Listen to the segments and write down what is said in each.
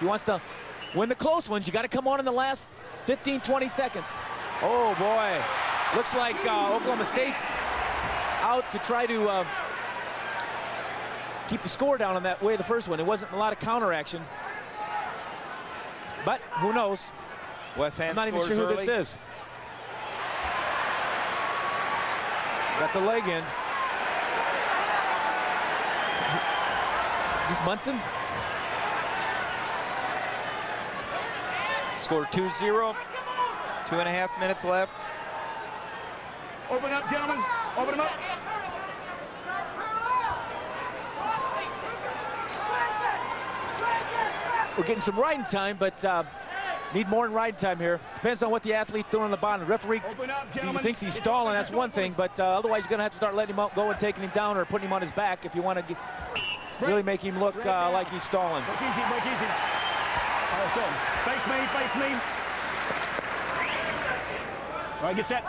he wants to win the close ones, you got to come on in the last 15, 20 seconds. Oh, boy. Looks like Oklahoma State's out to try to keep the score down on that way the first one. It wasn't a lot of counter action. But who knows? West Hand I'm not even sure who this is. Got the leg in. Is this Munson? Score 2-0. 2.5 minutes left. Open up, gentlemen. Open them up. We're getting some riding time, but need more than riding time here. Depends on what the athlete's doing on the bottom. The referee, if he thinks he's stalling, that's one thing, but otherwise you're going to have to start letting him out, go and taking him down or putting him on his back if you want to really make him look like he's stalling. Break easy, break easy. All right, go. Face me, face me. All right, get set.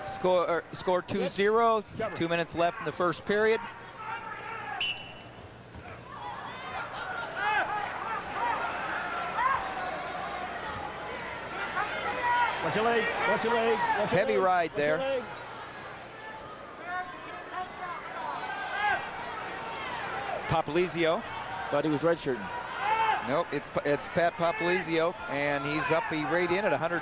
Score 2-0. 2 minutes left in the first period. Watch your leg, watch your leg. Watch your Heavy leg. ride Watch there. your leg. It's Popolizio. Thought he was redshirting. Nope, it's Pat Popolizio, and he's up. He rayed in at 100.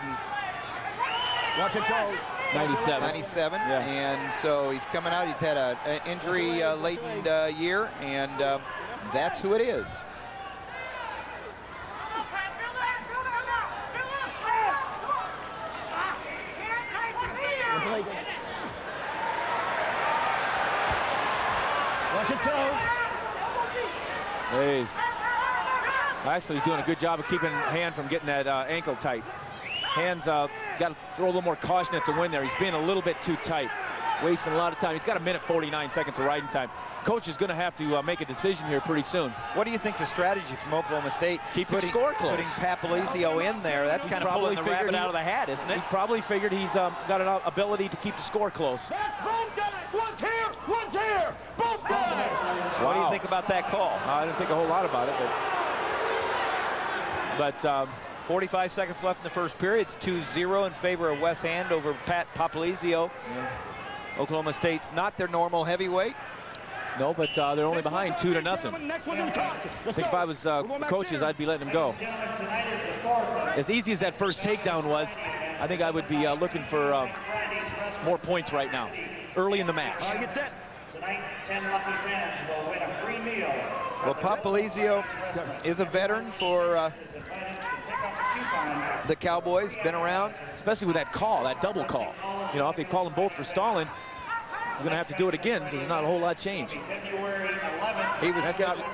Watch it go. 97. 97, Yeah. and so he's coming out. He's had an injury-laden year, and that's who it is. Watch it toe. Actually, he's doing a good job of keeping Hand from getting that ankle tight. Hand's got to throw a little more caution at the wind there. He's being a little bit too tight, wasting a lot of time. He's got 1:49 seconds of riding time. Coach is going to have to make a decision here pretty soon. What do you think the strategy from Oklahoma State? Keep the score close. Putting Popolizio in there, that's kind of pulling the rabbit out of the hat, isn't it? He probably figured he's got an ability to keep the score close. One's here, one's here. Boom, guys. What do you think about that call? I didn't think a whole lot about it, but 45 seconds left in the first period. It's 2-0 in favor of West Hand over Pat Popolizio. Yeah. Oklahoma State's not their normal heavyweight. No, but they're only behind 2-0. I think if I was coaches, I'd be letting them go. As easy as that first takedown was, I think I would be looking for more points right now, early in the match. All right, get set. Tonight, 10 lucky fans will win a free meal. Well, Popolizio is a veteran for the Cowboys, been around. Especially with that call, that double call. You know, if they call them both for stalling, you're going to have to do it again because there's not a whole lot changed. He was scheduled,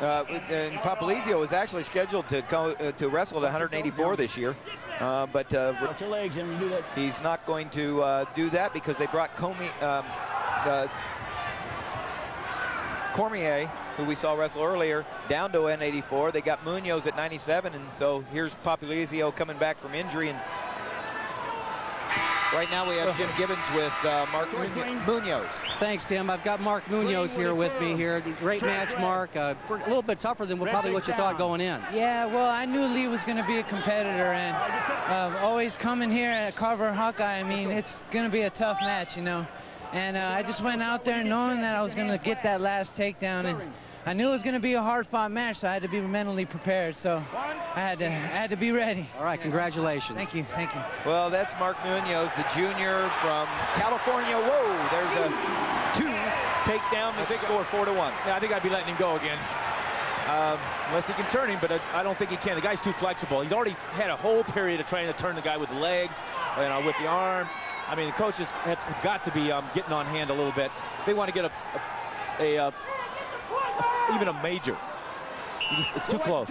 and Popolizio was actually scheduled to go to wrestle at 184 this year, but Watch your legs and do that. he's not going to do that because they brought Cormier, who we saw wrestle earlier, down to 184. They got Munoz at 97, and so here's Popolizio coming back from injury. And right now we have Jim Gibbons with Mark Munoz. Thanks, Tim. I've got Mark Munoz here with me here. Great match, Mark. A little bit tougher than probably what you thought going in. Yeah, well, I knew Lee was going to be a competitor, and always coming here at Carver Hawkeye, I mean, it's going to be a tough match, you know. And I just went out there knowing that I was going to get that last takedown, and I knew it was going to be a hard-fought match, so I had to be mentally prepared. So I had to be ready. All right, congratulations. Thank you, thank you. Well, that's Mark Munoz, the junior from California. Whoa, there's a 2 takedown to score 4-1. Yeah, I think I'd be letting him go again. Unless he can turn him, but I don't think he can. The guy's too flexible. He's already had a whole period of trying to turn the guy with the legs, you know, with the arms. I mean, the coaches have got to be getting on Hand a little bit. If they want to get even a major. It's too close.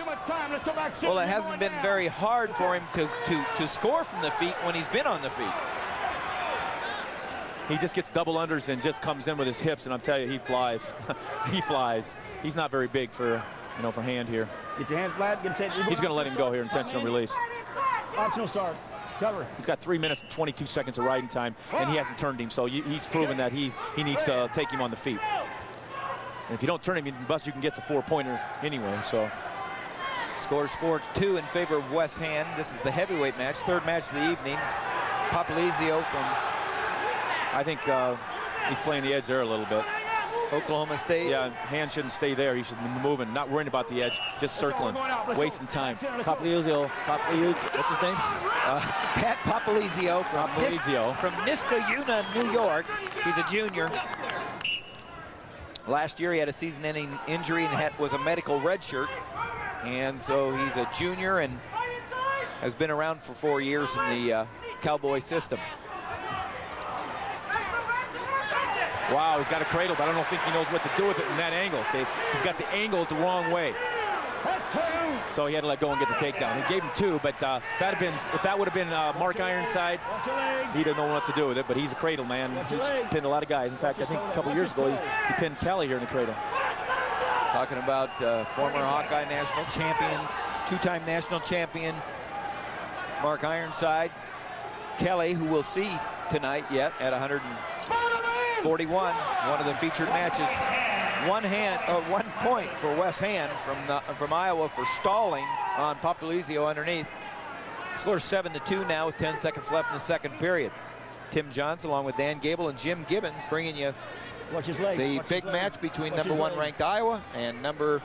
Well, it hasn't been very hard for him to score from the feet when he's been on the feet. He just gets double unders and just comes in with his hips, and I'm telling you, he flies. He flies. He's not very big for Hand here. Get your hands flat. Get set. He's going to let him go here, intentional release. Optional start. Cover. He's got 3 minutes and 22 seconds of riding time, and he hasn't turned him, so he's proven that he needs to take him on the feet. And if you don't turn him, you can get a 4-pointer anyway, so. Scores 4-2 in favor of West Hand. This is the heavyweight match, third match of the evening. Popolizio from I think he's playing the edge there a little bit. Oklahoma State. Yeah, Hand shouldn't stay there. He should be moving, not worrying about the edge, just circling, wasting time. Popolizio, what's his name? Pat Popolizio from Niskayuna, New York. He's a junior. Last year he had a season-ending injury and was a medical redshirt. And so he's a junior and has been around for 4 years in the Cowboy system. Wow, he's got a cradle, but I don't think he knows what to do with it in that angle. See, he's got the angle the wrong way. So he had to let go and get the takedown. He gave him 2, but if that would have been Mark Ironside, he didn't know what to do with it, but he's a cradle man. He's pinned a lot of guys. In fact, I think a couple years ago, he pinned Kelly here in the cradle. Talking about former Hawkeye national champion, 2-time national champion, Mark Ironside. Kelly, who we'll see tonight yet at 141, one of the featured matches. 1 point for West Hand from Iowa for stalling on Popolizio underneath. Scores 7-2 now with 10 seconds left in the second period. Tim Johnson along with Dan Gable and Jim Gibbons bringing you the big match between #1 ranked Iowa and #4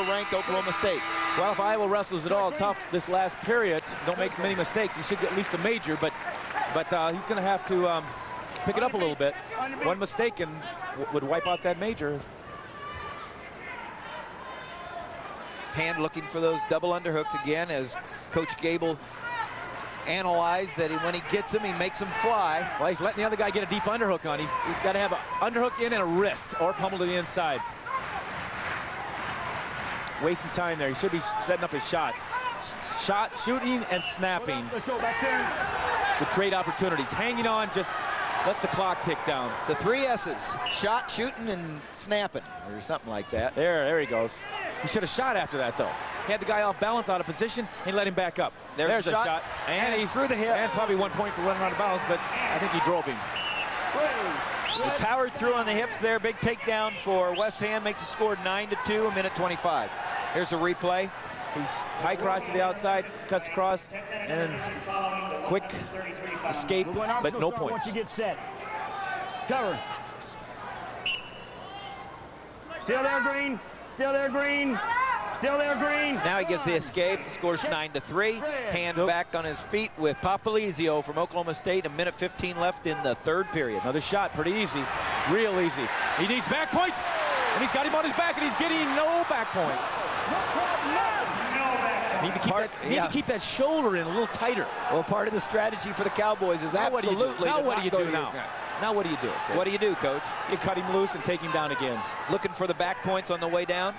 ranked Oklahoma State. Well, if Iowa wrestles at all tough this last period, don't make many mistakes, he should get at least a major, but he's going to have to pick it up a little bit. One mistake and would wipe out that major. Hand looking for those double underhooks again as Coach Gable analyzed that when he gets them, he makes them fly. Well, he's letting the other guy get a deep underhook on. He's got to have an underhook in and a wrist or pummel to the inside. Wasting time there. He should be setting up his shots. Shooting and snapping. Let's go back there. With great opportunities. Hanging on, just lets the clock tick down. The 3 S's, shot, shooting, and snapping, or something like that. There he goes. He should have shot after that, though. He had the guy off balance, out of position, and let him back up. There's a shot. And he's through the hips. And probably 1 point for running out of bounds, but I think he drove him. He powered through on the hips there. Big takedown for West Hand. Makes the score 9-2, 1:25. Here's a replay. He's high cross to the outside, cuts across, and quick escape, but no points. Once you get set. Cover. Still there, Green. Still there, Green. Still there, Green. Now he gets the escape. The score's 9-3. Hand back on his feet with Popolizio from Oklahoma State. 1:15 left in the third period. Another shot, pretty easy, real easy. He needs back points, and he's got him on his back, and he's getting no back points. Need to keep that shoulder in a little tighter. Well, part of the strategy for the Cowboys is absolutely. Now what do you do now? Now what do you do? Sid? What do you do, Coach? You cut him loose and take him down again. Looking for the back points on the way down?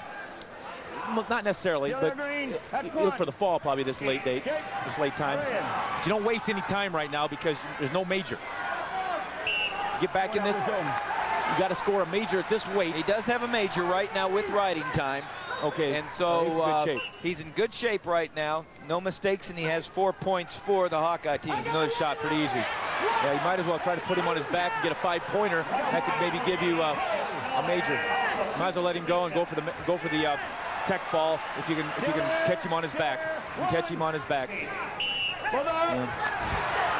Not necessarily, but you look for the fall probably this late time. But you don't waste any time right now because there's no major. To get back in this, you got to score a major at this weight. He does have a major right now with riding time. Okay, and so he's in good shape. He's in good shape right now. No mistakes, and he has 4 points for the Hawkeye team. Here's another shot, pretty easy. Yeah, you might as well try to put him on his back and get a 5-pointer. That could maybe give you a major. Might as well let him go and go for the tech fall if you can catch him on his back.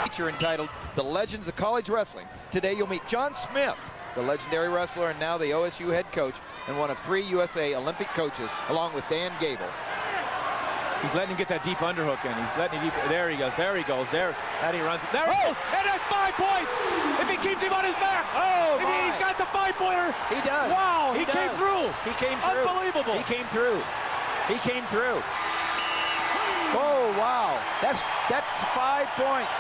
Feature entitled "The Legends of College Wrestling." Today you'll meet John Smith, the legendary wrestler and now the OSU head coach and one of 3 USA Olympic coaches, along with Dan Gable. He's letting him get that deep underhook in. He's letting him deep. There he goes. There. And he runs. There he goes. And that's 5 points. If he keeps him on his back. Oh, he's got the 5-pointer. He does. Wow, he came through. He came through. Unbelievable. He came through. Oh, wow. That's 5 points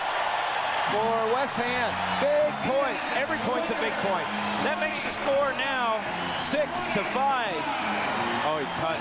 for West Hand. Big points. Every point's a big point. That makes the score now 6-5. Oh, he's cut.